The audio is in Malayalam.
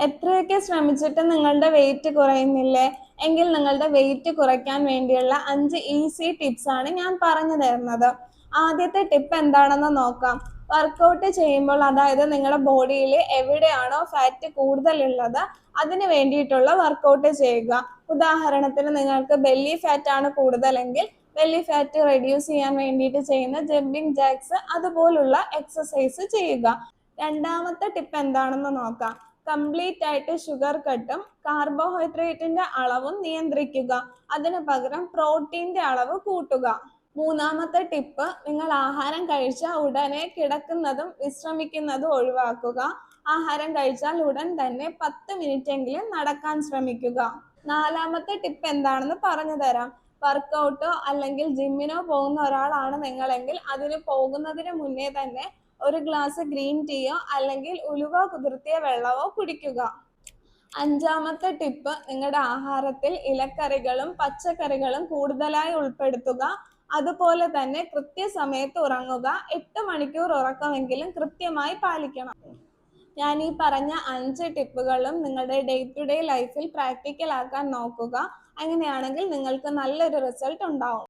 എത്രയൊക്കെ ശ്രമിച്ചിട്ട് നിങ്ങളുടെ വെയിറ്റ് കുറയുന്നില്ലേ? എങ്കിൽ നിങ്ങളുടെ വെയിറ്റ് കുറയ്ക്കാൻ വേണ്ടിയുള്ള 5 ഈസി ടിപ്സ് ആണ് ഞാൻ പറഞ്ഞു തരുന്നത്. ആദ്യത്തെ ടിപ്പ് എന്താണെന്ന് നോക്കാം. വർക്കൗട്ട് ചെയ്യുമ്പോൾ, അതായത് നിങ്ങളുടെ ബോഡിയിൽ എവിടെയാണോ ഫാറ്റ് കൂടുതലുള്ളത് അതിന് വേണ്ടിയിട്ടുള്ള വർക്കൗട്ട് ചെയ്യുക. ഉദാഹരണത്തിന് നിങ്ങൾക്ക് ബെല്ലി ഫാറ്റ് ആണ് കൂടുതലെങ്കിൽ ബെല്ലി ഫാറ്റ് റെഡ്യൂസ് ചെയ്യാൻ വേണ്ടിയിട്ട് ചെയ്യുന്ന ജമ്പിങ് ജാക്സ് അതുപോലുള്ള എക്സസൈസ് ചെയ്യുക. രണ്ടാമത്തെ ടിപ്പ് എന്താണെന്ന് നോക്കാം. കംപ്ലീറ്റ് ആയിട്ട് ഷുഗർ കട്ടും കാർബോഹൈഡ്രേറ്റിന്റെ അളവും നിയന്ത്രിക്കുക. അതിന് പകരം പ്രോട്ടീന്റെ അളവ് കൂട്ടുക. മൂന്നാമത്തെ ടിപ്പ്, നിങ്ങൾ ആഹാരം കഴിച്ച ഉടനെ കിടക്കുന്നതും വിശ്രമിക്കുന്നതും ഒഴിവാക്കുക. ആഹാരം കഴിച്ചാൽ ഉടൻ തന്നെ 10 മിനിറ്റ് എങ്കിലും നടക്കാൻ ശ്രമിക്കുക. നാലാമത്തെ ടിപ്പ് എന്താണെന്ന് പറഞ്ഞു തരാം. വർക്കൗട്ടോ അല്ലെങ്കിൽ ജിമ്മിനോ പോകുന്ന ഒരാളാണ് നിങ്ങളെങ്കിൽ അതിന് പോകുന്നതിന് മുന്നേ തന്നെ ഒരു ഗ്ലാസ് ഗ്രീൻ ടീയോ അല്ലെങ്കിൽ ഉലുവ കുതിർത്തിയ വെള്ളമോ കുടിക്കുക. അഞ്ചാമത്തെ ടിപ്പ്, നിങ്ങളുടെ ആഹാരത്തിൽ ഇലക്കറികളും പച്ചക്കറികളും കൂടുതലായി ഉൾപ്പെടുത്തുക. അതുപോലെ തന്നെ കൃത്യസമയത്ത് ഉറങ്ങുക. 8 മണിക്കൂർ ഉറക്കമെങ്കിലും കൃത്യമായി പാലിക്കണം. ഞാൻ ഈ പറഞ്ഞ 5 ടിപ്പുകളും നിങ്ങളുടെ ഡേ ടു ഡേ ലൈഫിൽ പ്രാക്ടിക്കൽ ആക്കാൻ നോക്കുക. അങ്ങനെയാണെങ്കിൽ നിങ്ങൾക്ക് നല്ലൊരു റിസൾട്ട് ഉണ്ടാവും.